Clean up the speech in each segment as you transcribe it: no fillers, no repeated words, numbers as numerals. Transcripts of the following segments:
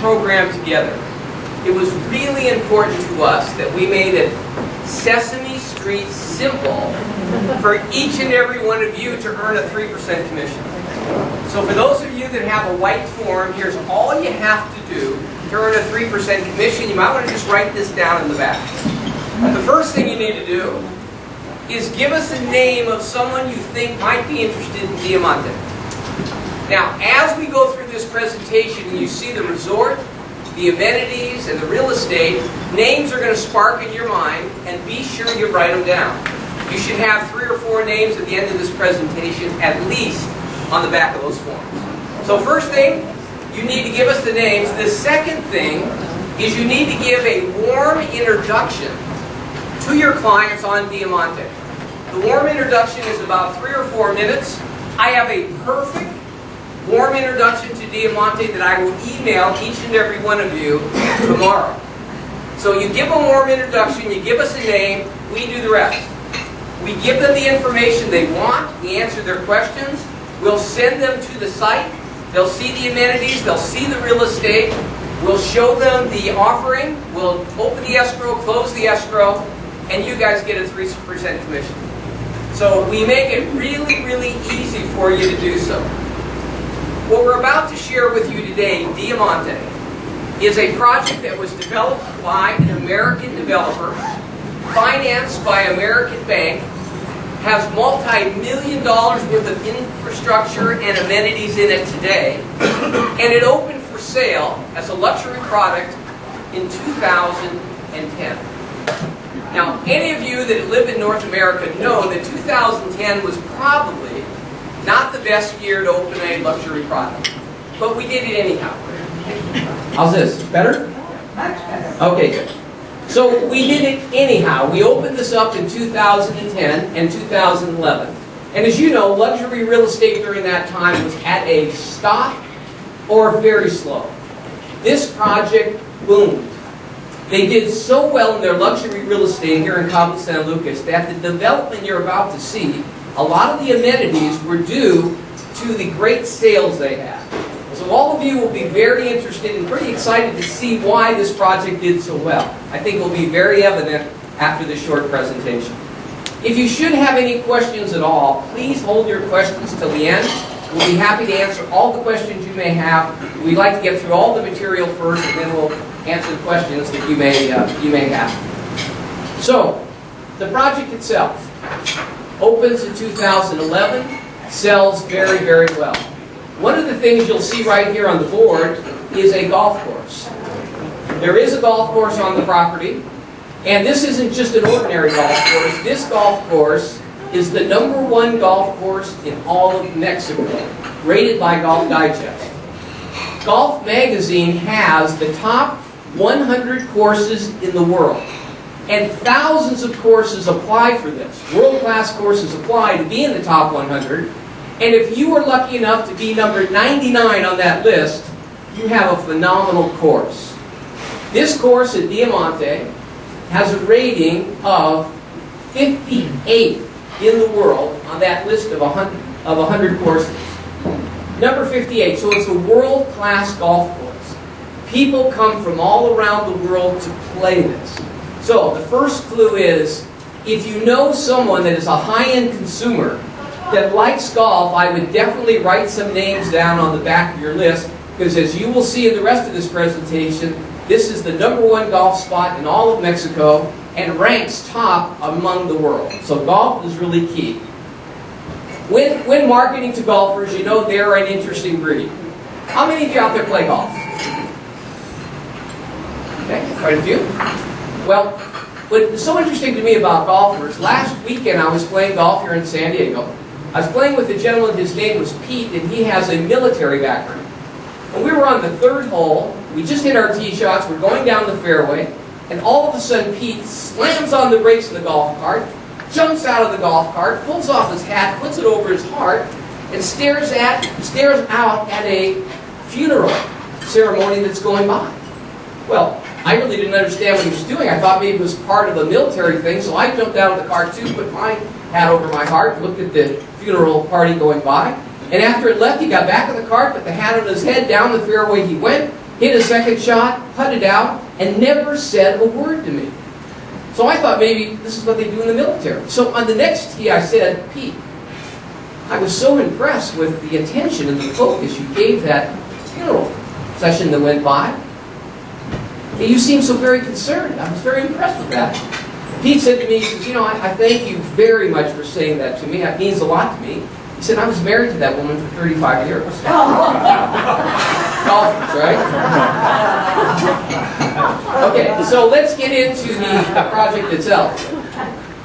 program together, it was really important to us that we made it Sesame Street simple for each and every one of you to earn a 3% commission. So for those of you that have a white form, here's all you have to do to earn a 3% commission. You might want to just write this down in the back. The first thing you need to do is give us a name of someone you think might be interested in Diamante. Now, as we go through this presentation and you see the resort, the amenities, and the real estate, names are going to spark in your mind, and be sure you write them down. You should have 3 or 4 names at the end of this presentation, at least on the back of those forms. So first thing, you need to give us the names. The second thing is you need to give a warm introduction to your clients on Diamante. The warm introduction is about 3 or 4 minutes. I have a perfect warm introduction to Diamante that I will email each and every one of you tomorrow. So you give a warm introduction, you give us a name, we do the rest. We give them the information they want, we answer their questions, we'll send them to the site, they'll see the amenities, they'll see the real estate, we'll show them the offering, we'll open the escrow, close the escrow, and you guys get a 3% commission. So we make it really, really easy for you to do so. What we're about to share with you today, Diamante, is a project that was developed by an American developer, financed by American Bank, has multi-million dollars worth of infrastructure and amenities in it today, and it opened for sale as a luxury product in 2010. Now, any of you that live in North America know that 2010 was probably not the best year to open a luxury product. But we did it anyhow. How's this? Better? Much better. Okay, good. So we did it anyhow. We opened this up in 2010 and 2011. And as you know, luxury real estate during that time was at a stop or very slow. This project boomed. They did so well in their luxury real estate here in Cabo San Lucas that the development you're about to see, a lot of the amenities were due to the great sales they had. So all of you will be very interested and pretty excited to see why this project did so well. I think it will be very evident after this short presentation. If you should have any questions at all, please hold your questions till the end. We'll be happy to answer all the questions you may have. We'd like to get through all the material first, and then we'll answer the questions that you may have. So, the project itself opens in 2011, sells very, very well. One of the things you'll see right here on the board is a golf course. There is a golf course on the property, and this isn't just an ordinary golf course. This golf course is the #1 golf course in all of Mexico, rated by Golf Digest. Golf Magazine has the top 100 courses in the world, and thousands of courses apply for this. World-class courses apply to be in the top 100, and if you are lucky enough to be number 99 on that list, you have a phenomenal course. This course at Diamante has a rating of 58 in the world on that list of 100 courses. Number 58, so it's a world-class golf course. People come from all around the world to play this. So the first clue is, if you know someone that is a high-end consumer that likes golf, I would definitely write some names down on the back of your list, because as you will see in the rest of this presentation, this is the #1 golf spot in all of Mexico and ranks top among the world. So golf is really key. When marketing to golfers, you know they're an interesting breed. How many of you out there play golf? Okay, quite a few. Well, what's so interesting to me about golfers, last weekend I was playing golf here in San Diego. I was playing with a gentleman, his name was Pete, and he has a military background. And we were on the 3rd hole, we just hit our tee shots, we're going down the fairway, and all of a sudden Pete slams on the brakes of the golf cart, jumps out of the golf cart, pulls off his hat, puts it over his heart, and stares out at a funeral ceremony that's going by. Well, I really didn't understand what he was doing. I thought maybe it was part of a military thing, so I jumped out of the car too, put my hat over my heart, looked at the funeral party going by, and after it left, he got back in the cart, put the hat on his head, down the fairway he went, hit a second shot, putted out, and never said a word to me. So I thought maybe this is what they do in the military. So on the next tee I said, Pete, I was so impressed with the attention and the focus you gave that funeral session that went by. You seem so very concerned. I was very impressed with that. Pete said to me, he says, you know, I thank you very much for saying that to me. That means a lot to me. He said, I was married to that woman for 35 years. Golfers, right? Okay, so let's get into the project itself.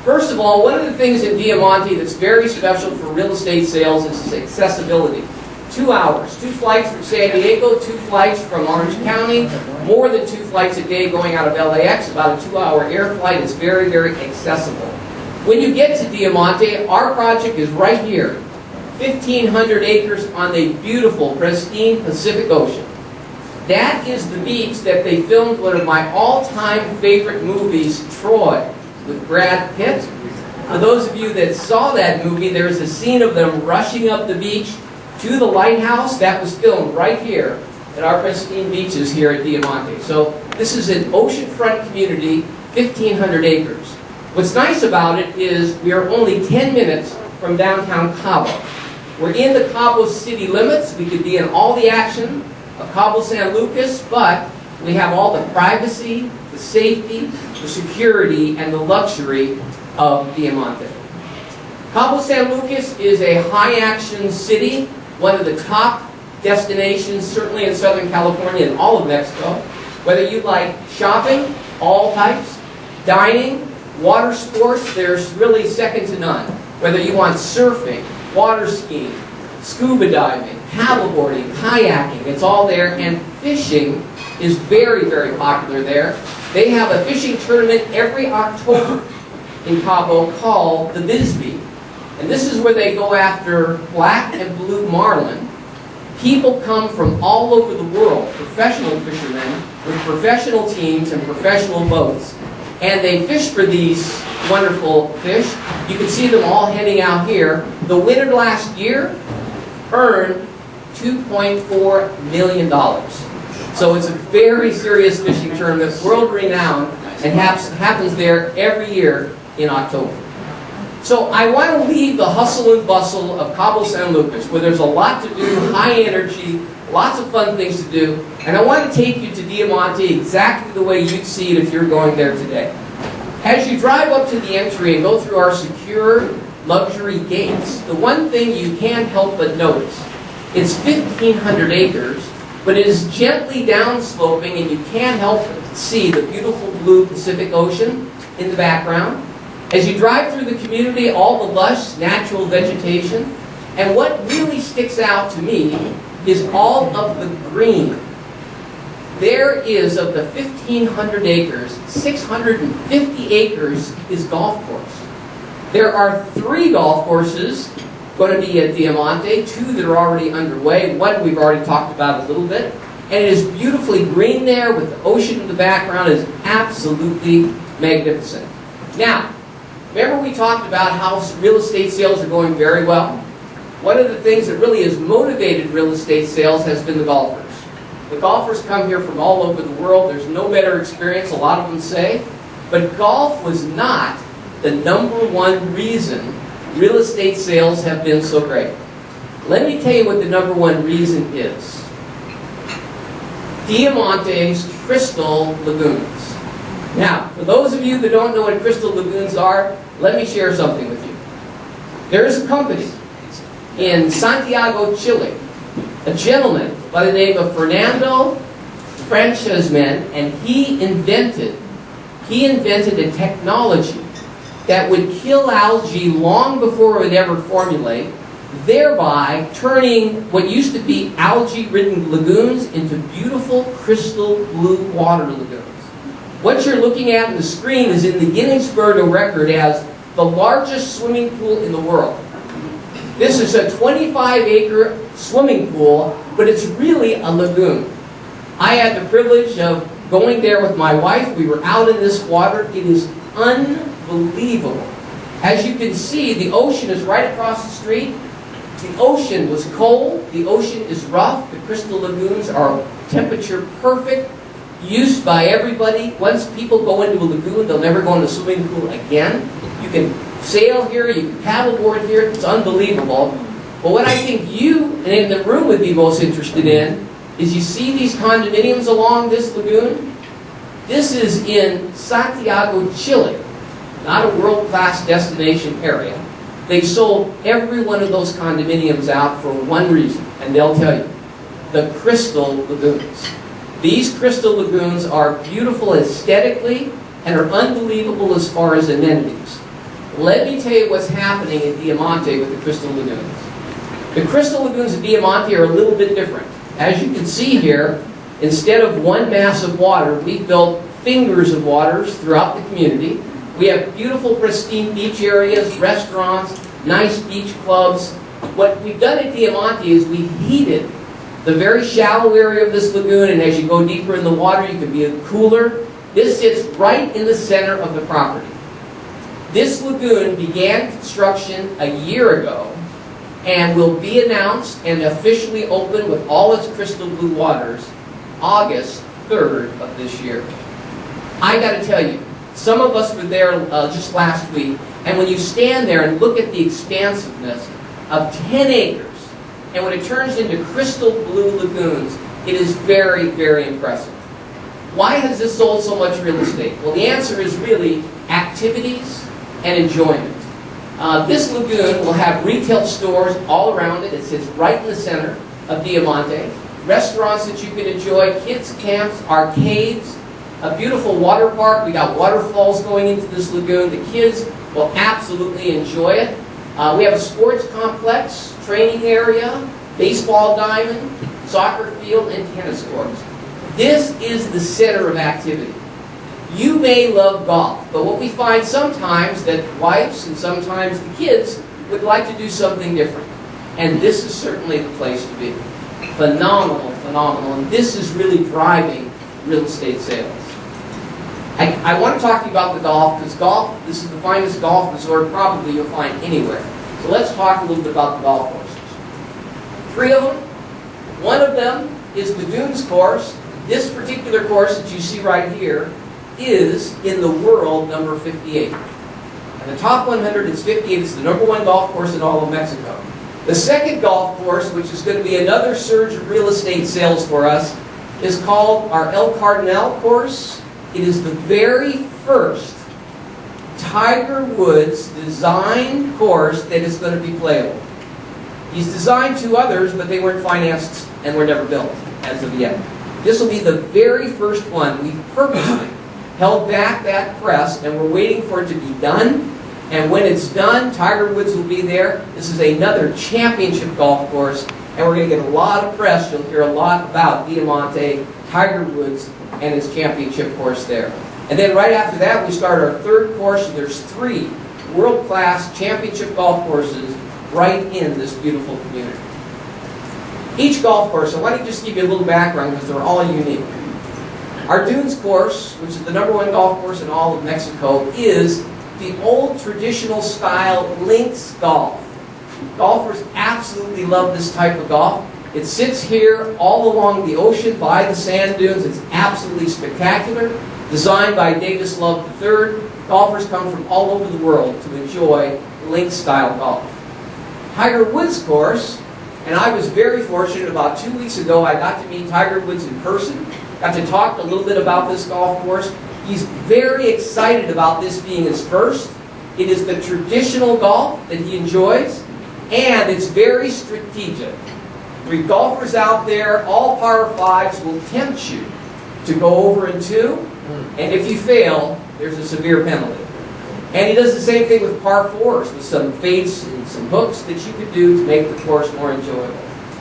First of all, one of the things in Diamante that's very special for real estate sales is accessibility. 2 hours, 2 flights from San Diego, 2 flights from Orange County, more than 2 flights a day going out of LAX, about a 2-hour air flight. Is very, very accessible. When you get to Diamante, our project is right here. 1,500 acres on the beautiful, pristine Pacific Ocean. That is the beach that they filmed one of my all-time favorite movies, Troy, with Brad Pitt. For those of you that saw that movie, there's a scene of them rushing up the beach to the lighthouse. That was filmed right here at our pristine beaches here at Diamante. So this is an oceanfront community, 1,500 acres. What's nice about it is we are only 10 minutes from downtown Cabo. We're in the Cabo city limits. We could be in all the action of Cabo San Lucas, but we have all the privacy, the safety, the security, and the luxury of Diamante. Cabo San Lucas is a high-action city, one of the top destinations, certainly in Southern California and all of Mexico. Whether you like shopping, all types, dining, water sports, there's really second to none. Whether you want surfing, water skiing, scuba diving, paddleboarding, kayaking, it's all there. And fishing is very, very popular there. They have a fishing tournament every October in Cabo called the Bisbee. And this is where they go after black and blue marlin. People come from all over the world, professional fishermen with professional teams and professional boats. And they fish for these wonderful fish. You can see them all heading out here. The winner last year earned $2.4 million. So it's a very serious fishing tournament, world-renowned, and happens there every year in October. So I want to leave the hustle and bustle of Cabo San Lucas, where there's a lot to do, high energy, lots of fun things to do, and I want to take you to Diamante exactly the way you'd see it if you're going there today. As you drive up to the entry and go through our secure luxury gates, the one thing you can't help but notice, it's 1,500 acres, but it is gently downsloping, and you can't help but see the beautiful blue Pacific Ocean in the background. As you drive through the community, all the lush natural vegetation, and what really sticks out to me is all of the green. There is, of the 1,500 acres, 650 acres is golf course. There are 3 golf courses going to be at Diamante, 2 that are already underway, 1 we've already talked about a little bit, and it is beautifully green there with the ocean in the background. It is absolutely magnificent. Now, remember we talked about how real estate sales are going very well? One of the things that really has motivated real estate sales has been the golfers. The golfers come here from all over the world. There's no better experience, a lot of them say. But golf was not the #1 reason real estate sales have been so great. Let me tell you what the #1 reason is. Diamante's crystal lagoons. Now, for those of you that don't know what crystal lagoons are, let me share something with you. There is a company in Santiago, Chile, a gentleman by the name of Fernando Franchesman, and he invented a technology that would kill algae long before it would ever formulate, thereby turning what used to be algae-ridden lagoons into beautiful crystal blue water lagoons. What you're looking at on the screen is in the Guinness World Record as the largest swimming pool in the world. This is a 25-acre swimming pool, but it's really a lagoon. I had the privilege of going there with my wife. We were out in this water. It is unbelievable. As you can see, the ocean is right across the street. The ocean was cold. The ocean is rough. The crystal lagoons are temperature perfect, used by everybody. Once people go into a lagoon, they'll never go in a swimming pool again. You can sail here, you can paddleboard here, it's unbelievable. But what I think you and in the room would be most interested in is you see these condominiums along this lagoon? This is in Santiago, Chile, not a world-class destination area. They sold every one of those condominiums out for one reason, and they'll tell you, the crystal lagoons. These crystal lagoons are beautiful aesthetically and are unbelievable as far as amenities. Let me tell you what's happening at Diamante with the crystal lagoons. The crystal lagoons at Diamante are a little bit different. As you can see here, instead of one mass of water, we've built fingers of waters throughout the community. We have beautiful, pristine beach areas, restaurants, nice beach clubs. What we've done at Diamante is we've heated the very shallow area of this lagoon, and as you go deeper in the water, you can be cooler. This sits right in the center of the property. This lagoon began construction a year ago and will be announced and officially open with all its crystal blue waters August 3rd of this year. I got to tell you, some of us were there just last week, and when you stand there and look at the expansiveness of 10 acres, and when it turns into crystal blue lagoons, it is very, very impressive. Why has this sold so much real estate? Well, the answer is really activities and enjoyment. This lagoon will have retail stores all around it. It sits right in the center of Diamante. Restaurants that you can enjoy, kids camps, arcades, a beautiful water park. We got waterfalls going into this lagoon. The kids will absolutely enjoy it. We have a sports complex, training area, baseball diamond, soccer field, and tennis courts. This is the center of activity. You may love golf, but what we find sometimes that wives and sometimes the kids would like to do something different. And this is certainly the place to be. Phenomenal, phenomenal. And this is really driving real estate sales. I want to talk to you about the golf, because golf, this is the finest golf resort probably you'll find anywhere. So let's talk a little bit about the golf courses. 3 of them. One of them is the Dunes course. This particular course that you see right here is in the world number 58. And the top 100 is 58. It's the #1 golf course in all of Mexico. The second golf course, which is going to be another surge of real estate sales for us, is called our El Cardinal course. It is the very first Tiger Woods designed course that is going to be playable. He's designed 2 others, but they weren't financed and were never built as of yet. This will be the very first one. We've purposely held back that press, and we're waiting for it to be done. And when it's done, Tiger Woods will be there. This is another championship golf course, and we're going to get a lot of press. You'll hear a lot about Diamante, Tiger Woods, and his championship course there. And then right after that, we start our 3rd course, and there's 3 world-class championship golf courses right in this beautiful community. Each golf course, so why don't you just give you a little background, because they're all unique. Our Dunes course, which is the #1 golf course in all of Mexico, is the old traditional style links golf. Golfers absolutely love this type of golf. It sits here all along the ocean by the sand dunes. It's absolutely spectacular. Designed by Davis Love III. Golfers come from all over the world to enjoy links style golf. Tiger Woods course, and I was very fortunate. About 2 weeks ago, I got to meet Tiger Woods in person. Got to talk a little bit about this golf course. He's very excited about this being his first. It is the traditional golf that he enjoys, and it's very strategic. For golfers out there, all par 5s will tempt you to go over in 2, and if you fail, there's a severe penalty. And he does the same thing with par 4s, with some fades and some hooks that you could do to make the course more enjoyable.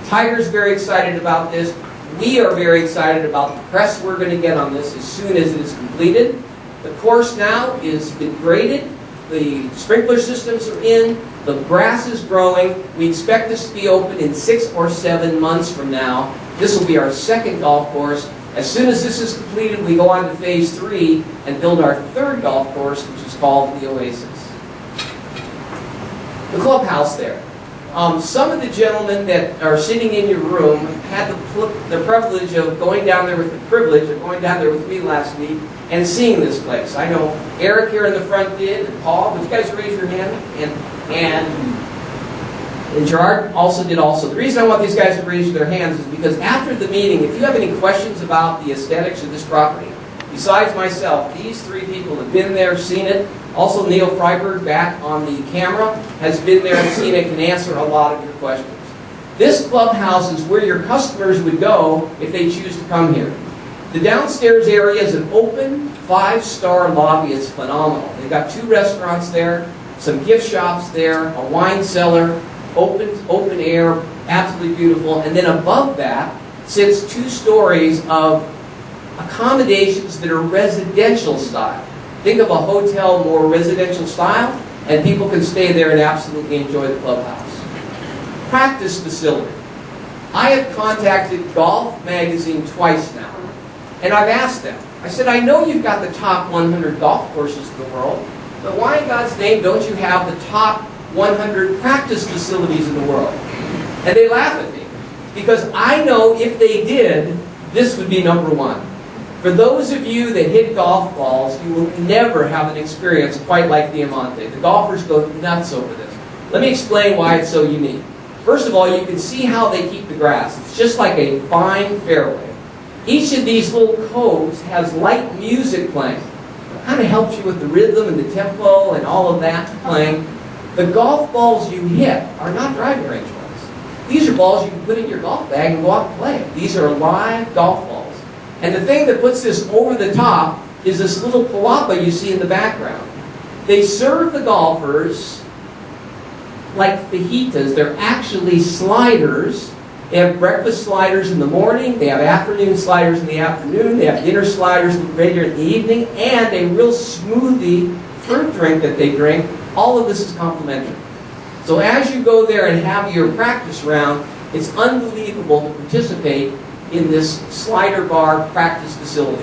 Tiger's very excited about this. We are very excited about the press we're going to get on this as soon as it is completed. The course now is been graded. The sprinkler systems are in. The grass is growing. We expect this to be open in 6 or 7 months from now. This will be our 2nd golf course. As soon as this is completed, we go on to phase 3 and build our 3rd golf course, which is called the Oasis. The clubhouse there. Some of the gentlemen that are sitting in your room had the privilege of going down there with me last week and seeing this place. I know Eric here in the front did, and Paul. Would you guys raise your hand? And Gerard also did also. The reason I want these guys to raise their hands is because after the meeting, if you have any questions about the aesthetics of this property, besides myself, these three people have been there, seen it. Also, Neil Freiberg, back on the camera, has been there and seen it, can answer a lot of your questions. This clubhouse is where your customers would go if they choose to come here. The downstairs area is an open 5-star lobby. It's phenomenal. They've got 2 restaurants there, some gift shops there, a wine cellar, open air, absolutely beautiful. And then above that sits 2 stories of accommodations that are residential style. Think of a hotel, more residential style, and people can stay there and absolutely enjoy the clubhouse. Practice facility. I have contacted Golf Magazine twice now, and I've asked them. I said, I know you've got the top 100 golf courses in the world, but why in God's name don't you have the top 100 practice facilities in the world? And they laugh at me, because I know if they did, this would be number 1. For those of you that hit golf balls, you will never have an experience quite like Diamante. The golfers go nuts over this. Let me explain why it's so unique. First of all, you can see how they keep the grass. It's just like a fine fairway. Each of these little coves has light music playing. It kind of helps you with the rhythm and the tempo and all of that playing. The golf balls you hit are not driving range balls. These are balls you can put in your golf bag and go out and play. These are live golf balls. And the thing that puts this over the top is this little palapa you see in the background. They serve the golfers like fajitas. They're actually sliders. They have breakfast sliders in the morning. They have afternoon sliders in the afternoon. They have dinner sliders later in the evening. And a real smoothie fruit drink that they drink. All of this is complimentary. So as you go there and have your practice round, it's unbelievable to participate in this slider bar practice facility.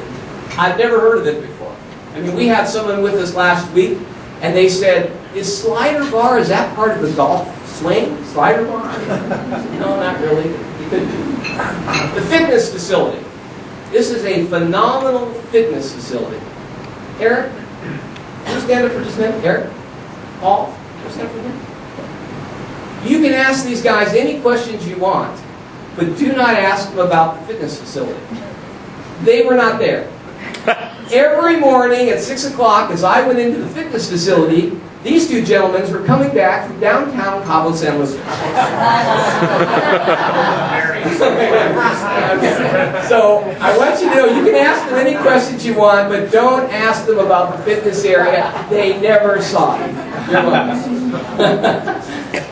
I've never heard of it before. I mean, we had someone with us last week, and they said, is slider bar, is that part of the golf swing? Slider bar? No, not really. You could do. The fitness facility. This is a phenomenal fitness facility. Eric, can you stand up for just a minute? Eric? Paul? Can you stand up for a minute? You can ask these guys any questions you want, but do not ask them about the fitness facility. They were not there. Every morning at 6 o'clock, as I went into the fitness facility, these 2 gentlemen were coming back from downtown Cabo San Luis. So I want you to know, you can ask them any questions you want, but don't ask them about the fitness area. They never saw it. You're welcome.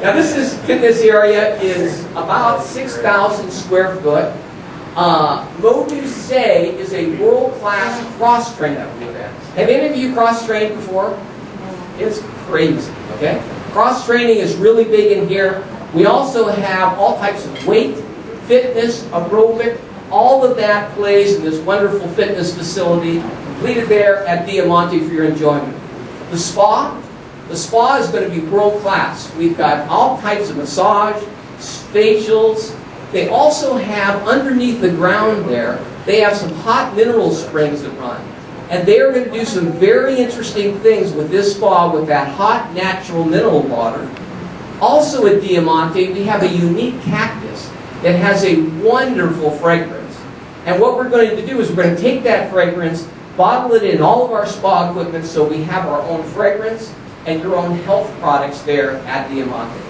Now this fitness area is about 6,000 square foot. Moduse is a world-class cross-training event. Have any of you cross-trained before? It's crazy, okay? Cross-training is really big in here. We also have all types of weight, fitness, aerobic, all of that plays in this wonderful fitness facility, completed there at Diamante for your enjoyment. The spa is going to be world-class. We've got all types of massage, facials. They also have, underneath the ground there, they have some hot mineral springs that run. And they are going to do some very interesting things with this spa with that hot, natural mineral water. Also at Diamante, we have a unique cactus that has a wonderful fragrance. And what we're going to do is we're going to take that fragrance, bottle it in all of our spa equipment so we have our own fragrance and your own health products there at Diamante.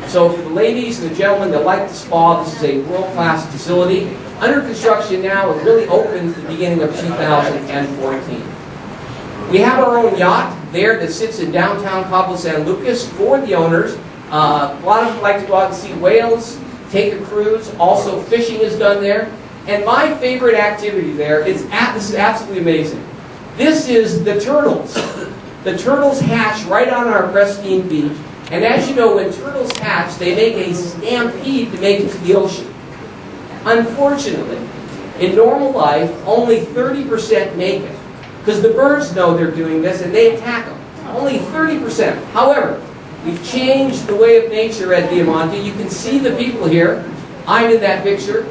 So for the ladies and the gentlemen that like the spa, this is a world-class facility. Under construction now, it really opens the beginning of 2014. We have our own yacht there that sits in downtown Cabo San Lucas for the owners. A lot of them like to go out and see whales, take a cruise. Also, fishing is done there. And my favorite activity there, this is absolutely amazing. This is the turtles. The turtles hatch right on our pristine beach. And as you know, when turtles hatch, they make a stampede to make it to the ocean. Unfortunately, in normal life, only 30% make it. Because the birds know they're doing this and they attack them. Only 30%. However, We've changed the way of nature at Diamante. You can see the people here. I'm in that picture.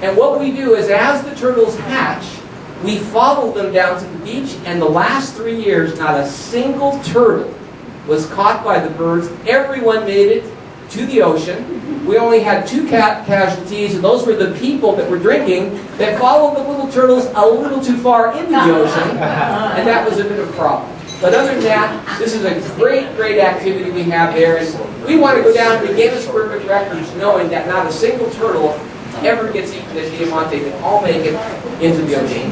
And what we do is, as the turtles hatch, we follow them down to the beach, and the last 3 years, not a single turtle was caught by the birds. Everyone made it to the ocean. We only had 2 casualties, and those were the people that were drinking that followed the little turtles a little too far into the ocean, and that was a bit of a problem. But other than that, this is a great, great activity we have there, and we want to go down to Guinness World Records knowing that not a single turtle ever gets eaten at Diamante. They all make it into the ocean.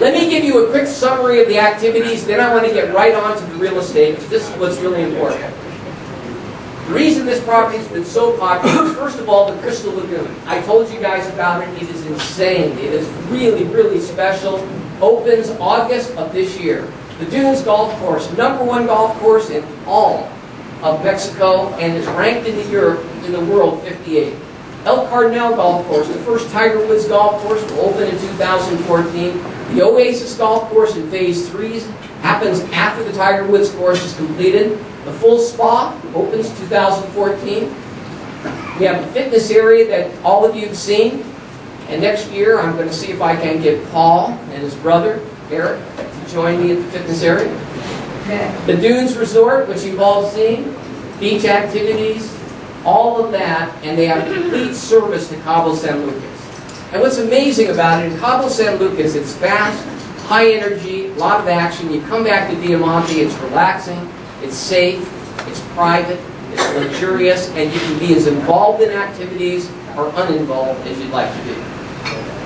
Let me give you a quick summary of the activities, then I want to get right on to the real estate, because this is what's really important. The reason this property has been so popular is, first of all, the Crystal Lagoon. I told you guys about it. It is insane. It is really, really special. Opens August of this year. The Dunes Golf Course, #1 golf course in all of Mexico, and is ranked in the world 58. El Cardinal Golf Course, the first Tiger Woods golf course, will open in 2014. The Oasis Golf Course in Phase 3 happens after the Tiger Woods course is completed. The full spa opens 2014. We have a fitness area that all of you have seen. And next year, I'm going to see if I can get Paul and his brother, Eric, to join me at the fitness area. The Dunes Resort, which you've all seen, beach activities, all of that, and they have complete service to Cabo San Lucas. And what's amazing about it, in Cabo San Lucas, it's fast, high energy, a lot of action. You come back to Diamante, it's relaxing, it's safe, it's private, it's luxurious, and you can be as involved in activities or uninvolved as you'd like to be.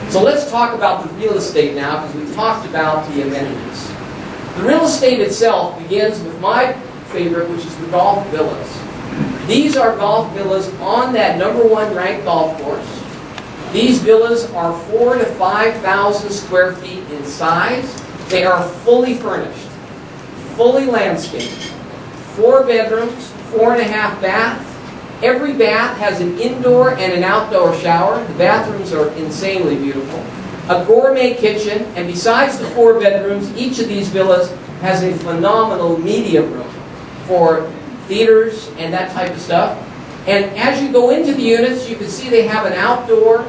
So let's talk about the real estate now, because we've talked about the amenities. The real estate itself begins with my favorite, which is the golf villas. These are golf villas on that #1 ranked golf course. These villas are 4,000 to 5,000 square feet in size. They are fully furnished, fully landscaped, 4 bedrooms, 4.5 baths. Every bath has an indoor and an outdoor shower. The bathrooms are insanely beautiful. A gourmet kitchen, and besides the 4 bedrooms, each of these villas has a phenomenal media room for theaters and that type of stuff. And as you go into the units, you can see they have an outdoor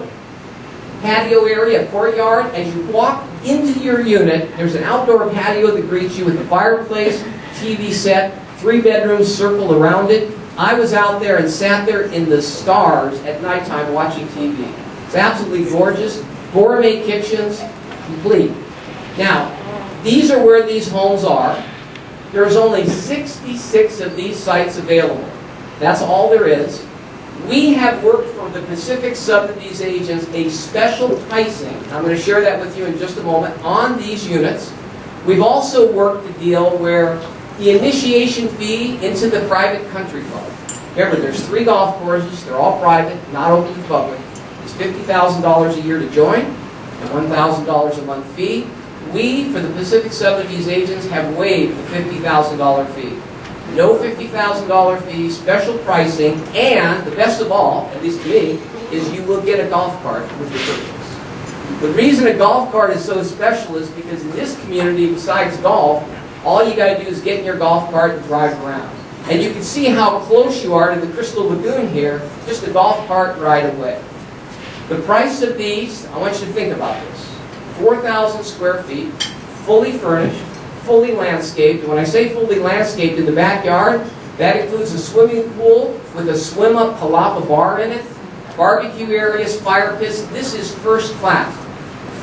patio area, a courtyard. As you walk into your unit, there's an outdoor patio that greets you with a fireplace, TV set, 3 bedrooms circled around it. I was out there and sat there in the stars at nighttime watching TV. It's absolutely gorgeous. Gourmet kitchens, complete. Now, these are where these homes are. There's only 66 of these sites available. That's all there is. We have worked for the Pacific Sotheby's agents a special pricing, I'm going to share that with you in just a moment, on these units. We've also worked a deal where the initiation fee into the private country club. Remember, there's 3 golf courses. They're all private, not open to the public. It's $50,000 a year to join, and $1,000 a month fee. We, for the Pacific Sotheby's agents, have waived the $50,000 fee. No $50,000 fee, special pricing, and the best of all, at least to me, is you will get a golf cart with your purchase. The reason a golf cart is so special is because in this community, besides golf, all you got to do is get in your golf cart and drive around. And you can see how close you are to the Crystal Lagoon here, just a golf cart ride away. The price of these, I want you to think about this. 4,000 square feet, fully furnished, fully landscaped. And when I say fully landscaped in the backyard, that includes a swimming pool with a swim-up palapa bar in it, barbecue areas, fire pits. This is first class.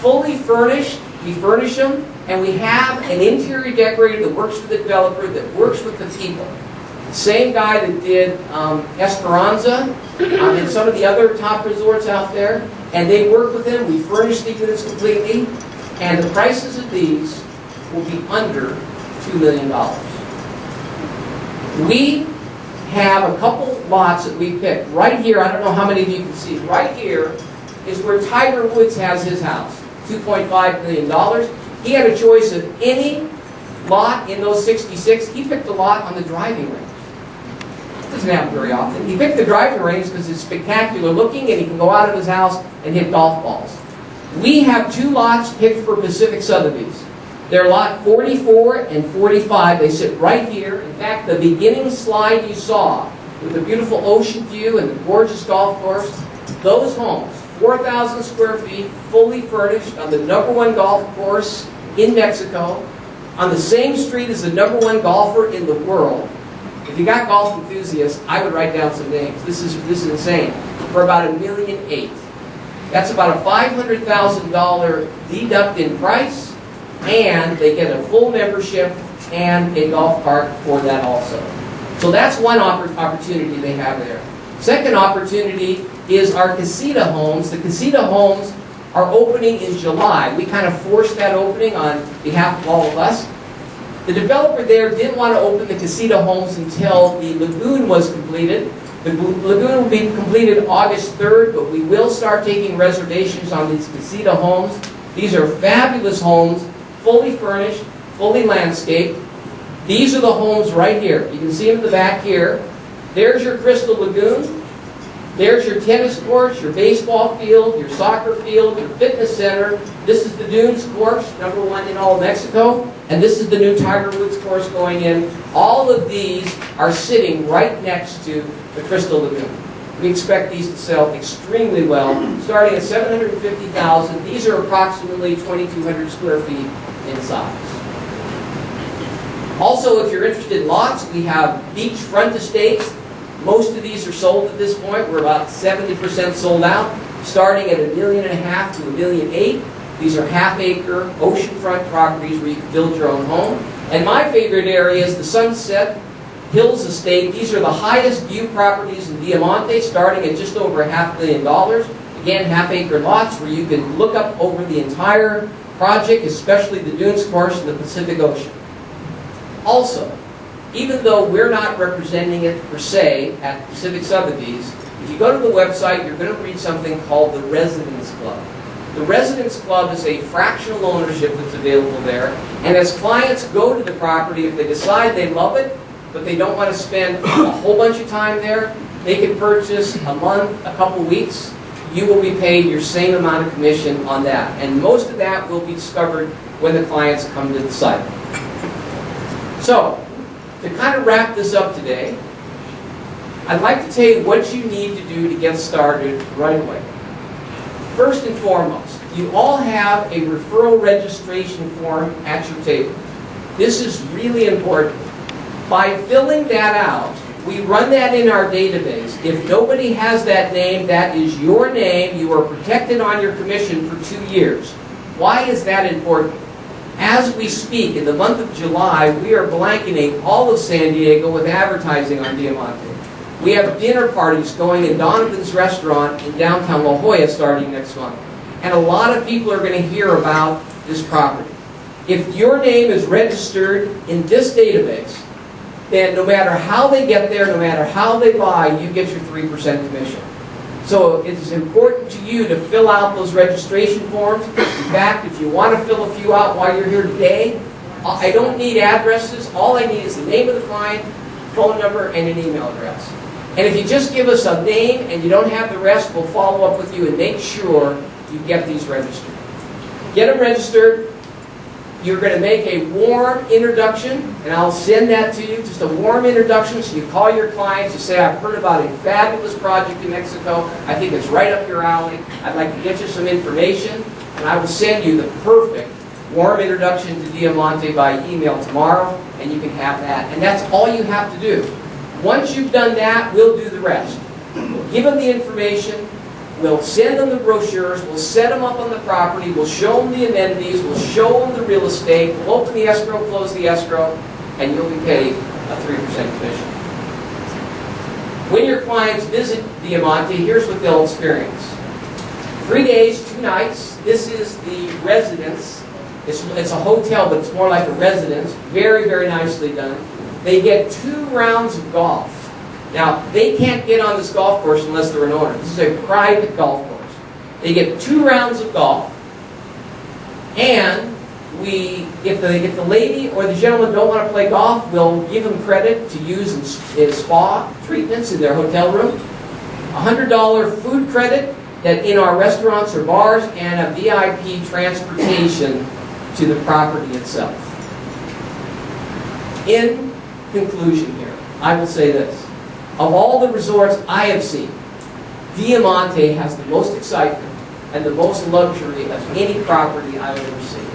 Fully furnished, we furnish them, and we have an interior decorator that works for the developer, that works with the people. Same guy that did Esperanza and some of the other top resorts out there, and they work with him. We furnish the units completely, and the prices of these will be under $2 million. We have a couple lots that we picked. Right here, I don't know how many of you can see, right here is where Tiger Woods has his house, $2.5 million. He had a choice of any lot in those 66. He picked a lot on the driving range. It doesn't happen very often. He picked the driving range because it's spectacular looking and he can go out of his house and hit golf balls. We have 2 lots picked for Pacific Sotheby's. They're lot 44 and 45. They sit right here. In fact, the beginning slide you saw with the beautiful ocean view and the gorgeous golf course, those homes, 4,000 square feet, fully furnished on the #1 golf course in Mexico, on the same street as the #1 golfer in the world. If you got golf enthusiasts, I would write down some names. This is insane. For about $1.8 million. That's about a $500,000 deduct in price, and they get a full membership and a golf cart for that also. So that's one opportunity they have there. Second opportunity is our casita homes. The casita homes are opening in July. We kind of forced that opening on behalf of all of us. The developer there didn't want to open the casita homes until the lagoon was completed. The lagoon will be completed August 3rd, but we will start taking reservations on these casita homes. These are fabulous homes, fully furnished, fully landscaped. These are the homes right here. You can see them in the back here. There's your Crystal Lagoon. There's your tennis courts, your baseball field, your soccer field, your fitness center. This is the Dunes course, #1 in all of Mexico. And this is the new Tiger Woods course going in. All of these are sitting right next to the Crystal Lagoon. We expect these to sell extremely well, starting at $750,000. These are approximately 2,200 square feet in size. Also, if you're interested in lots, we have beachfront estates. Most of these are sold at this point. We're about 70% sold out, starting at $1.5 million to $1.8 million. These are half-acre oceanfront properties where you can build your own home. And my favorite area is the Sunset Hills Estate. These are the highest view properties in Diamante, starting at just over $500,000. Again, half-acre lots where you can look up over the entire project, especially the Dunes course and the Pacific Ocean. Also, even though we're not representing it per se at Pacific Sotheby's, if you go to the website, you're going to read something called the Residence Club. The Residence Club is a fractional ownership that's available there, and as clients go to the property, if they decide they love it, but they don't want to spend a whole bunch of time there, they can purchase a month, a couple weeks. You will be paid your same amount of commission on that, and most of that will be discovered when the clients come to the site. So, to kind of wrap this up today, I'd like to tell you what you need to do to get started right away. First and foremost, you all have a referral registration form at your table. This is really important. By filling that out, we run that in our database. If nobody has that name, that is your name. You are protected on your commission for 2 years. Why is that important? As we speak, in the month of July, we are blanketing all of San Diego with advertising on Diamante. We have dinner parties going in Donovan's restaurant in downtown La Jolla starting next month. And a lot of people are going to hear about this property. If your name is registered in this database, then no matter how they get there, no matter how they buy, you get your 3% commission. So it is important to you to fill out those registration forms. In fact, if you want to fill a few out while you're here today, I don't need addresses. All I need is the name of the client, phone number, and an email address. And if you just give us a name and you don't have the rest, we'll follow up with you and make sure you get these registered. Get them registered. You're going to make a warm introduction, and I'll send that to you, just a warm introduction. So you call your clients, you say, I've heard about a fabulous project in Mexico. I think it's right up your alley. I'd like to get you some information, and I will send you the perfect warm introduction to Diamante by email tomorrow, and you can have that. And that's all you have to do. Once you've done that, we'll do the rest. We'll give them the information. We'll send them the brochures, we'll set them up on the property, we'll show them the amenities, we'll show them the real estate, we'll open the escrow, close the escrow, and you'll be paid a 3% commission. When your clients visit Diamante, here's what they'll experience. 3 days, 2 nights. This is the residence. It's a hotel, but it's more like a residence. Very, very nicely done. They get 2 rounds of golf. Now, they can't get on this golf course unless they're an owner. This is a private golf course. They get 2 rounds of golf, and if the lady or the gentleman don't want to play golf, we'll give them credit to use in spa treatments in their hotel room, $100 food credit that in our restaurants or bars, and a VIP transportation to the property itself. In conclusion here, I will say this. Of all the resorts I have seen, Diamante has the most excitement and the most luxury of any property I've ever seen.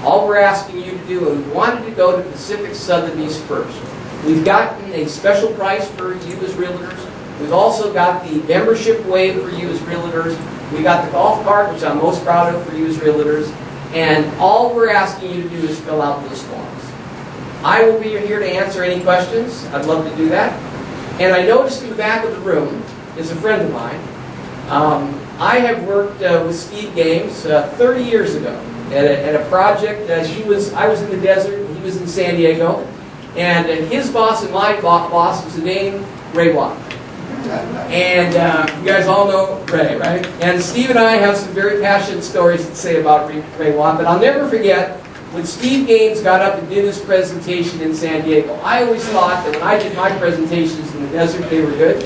All we're asking you to do, and we wanted to go to Pacific Sotheby's first. We've gotten a special price for you as realtors. We've also got the membership waive for you as realtors. We got the golf cart, which I'm most proud of for you as realtors. And all we're asking you to do is fill out those forms. I will be here to answer any questions. I'd love to do that. And I noticed in the back of the room is a friend of mine. I have worked with Steve Games 30 years ago at a project. I was in the desert, he was in San Diego, and his boss and my boss was named Ray Watt. And you guys all know Ray, right? And Steve and I have some very passionate stories to say about Ray Watt, but I'll never forget when Steve Gaines got up and did his presentation in San Diego. I always thought that when I did my presentations in the desert, they were good.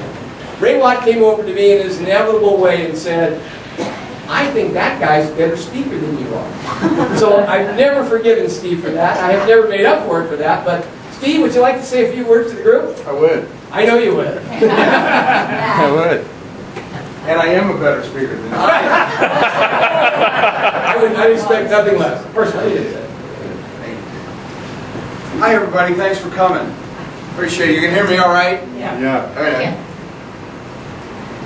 Ray Watt came over to me in his inevitable way and said, I think that guy's a better speaker than you are. So I've never forgiven Steve for that. I have never made up for it for that. But Steve, would you like to say a few words to the group? I would. I know you would. I would. And I am a better speaker than you. I would expect nothing less. Personally. Hi everybody, thanks for coming. Appreciate it. You can hear me all right? Yeah. Okay.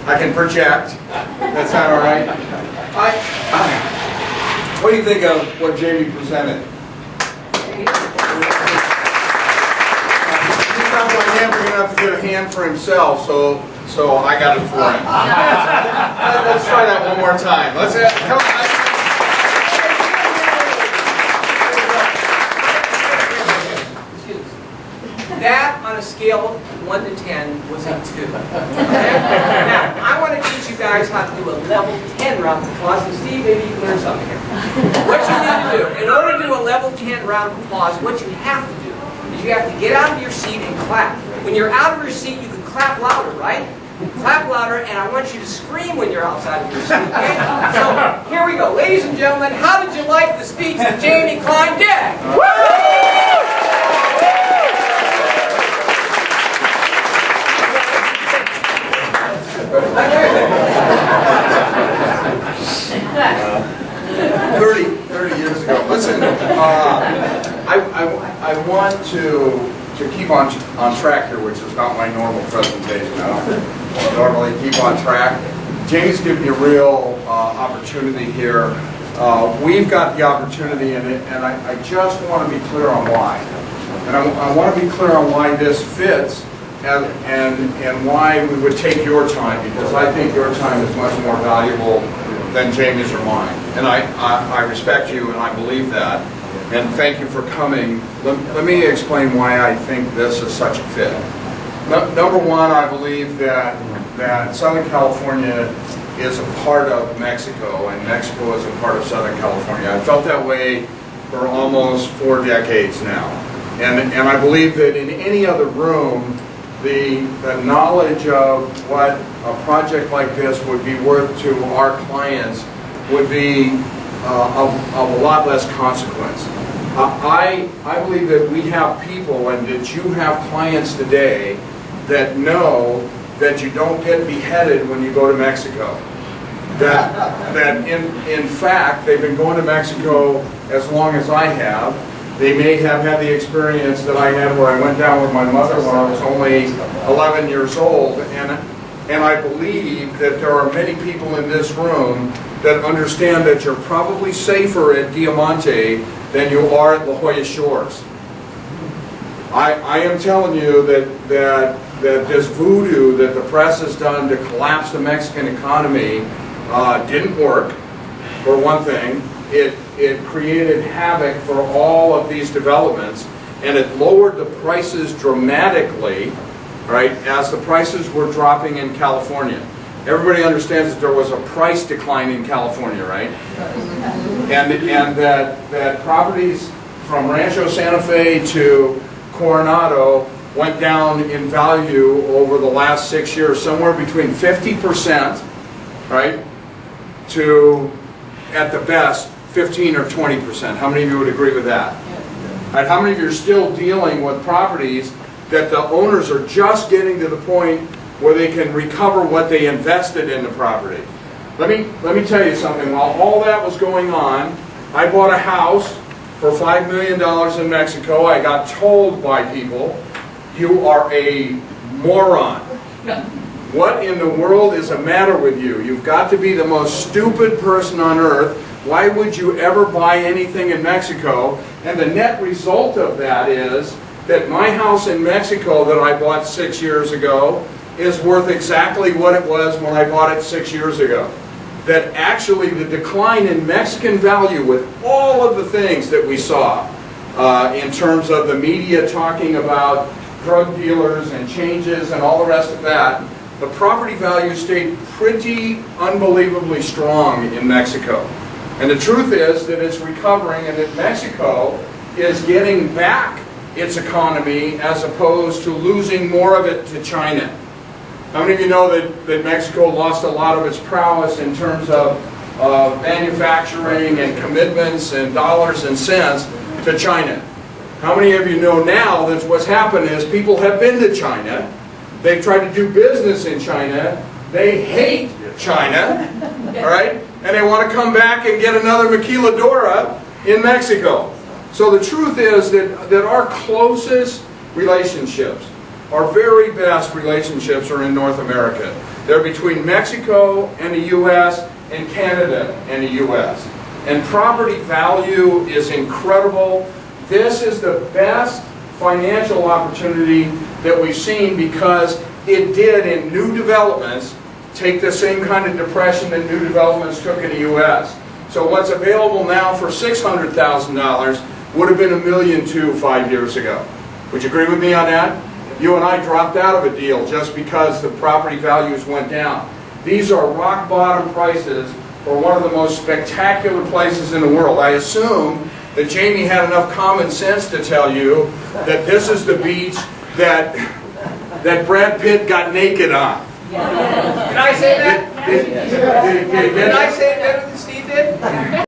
I can project. That sound all right? What do you think of what Jamie presented? He's not my hand big enough to get a hand for himself, so I got it for him. Let's try that one more time. Let's come on. That, on a scale of 1 to 10, was a 2. Now, I want to teach you guys how to do a level 10 round of applause, and Steve, maybe you can learn something here. What you need to do, in order to do a level 10 round of applause, what you have to do is you have to get out of your seat and clap. When you're out of your seat, you can clap louder, right? Clap louder, and I want you to scream when you're outside of your seat, okay? So, here we go. Ladies and gentlemen, how did you like the speech that Jamie Klein did? Woo! 30 years ago. Listen, I want to keep on track here, which is not my normal presentation. I don't normally keep on track. Jamie's given me a real opportunity here. We've got the opportunity, and I just want to be clear on why. And I want to be clear on why this fits and why we would take your time, because I think your time is much more valuable than Jamie's or mine. And I respect you, and I believe that. And thank you for coming. Let me explain why I think this is such a fit. Number one, I believe that Southern California is a part of Mexico, and Mexico is a part of Southern California. I've felt that way for almost 4 decades now. And I believe that in any other room, the knowledge of what a project like this would be worth to our clients would be of a lot less consequence. I believe that we have people, and that you have clients today that know that you don't get beheaded when you go to Mexico. That in fact, they've been going to Mexico as long as I have. They may have had the experience that I had where I went down with my mother when I was only 11 years old, and I believe that there are many people in this room that understand that you're probably safer at Diamante than you are at La Jolla Shores. I am telling you that this voodoo that the press has done to collapse the Mexican economy didn't work, for one thing. It created havoc for all of these developments, and it lowered the prices dramatically, right, as the prices were dropping in California. Everybody understands that there was a price decline in California, right? And that properties from Rancho Santa Fe to Coronado went down in value over the last 6 years, somewhere between 50%, right, to, at the best, 15 or 20%. How many of you would agree with that? And how many of you are still dealing with properties that the owners are just getting to the point where they can recover what they invested in the property? Let me tell you something. While all that was going on, I bought a house for $5 million in Mexico. I got told by people, "You are a moron. What in the world is the matter with you? You've got to be the most stupid person on earth. Why would you ever buy anything in Mexico?" And the net result of that is that my house in Mexico that I bought 6 years ago is worth exactly what it was when I bought it 6 years ago. That actually the decline in Mexican value, with all of the things that we saw in terms of the media talking about drug dealers and changes and all the rest of that, the property value stayed pretty unbelievably strong in Mexico. And the truth is that it's recovering, and that Mexico is getting back its economy as opposed to losing more of it to China. How many of you know that Mexico lost a lot of its prowess in terms of manufacturing and commitments and dollars and cents to China? How many of you know now that what's happened is people have been to China, they've tried to do business in China, they hate China, all right? And they want to come back and get another maquiladora in Mexico. So the truth is that our closest relationships, our very best relationships, are in North America. They're between Mexico and the U.S. and Canada and the U.S. And property value is incredible. This is the best financial opportunity that we've seen, because it did, in new developments, take the same kind of depression that new developments took in the U.S. So what's available now for $600,000 would have been $1.2 million 5 years ago. Would you agree with me on that? You and I dropped out of a deal just because the property values went down. These are rock bottom prices for one of the most spectacular places in the world. I assume that Jamie had enough common sense to tell you that this is the beach that Brad Pitt got naked on. Did I say that? Did I say it better than Steve did?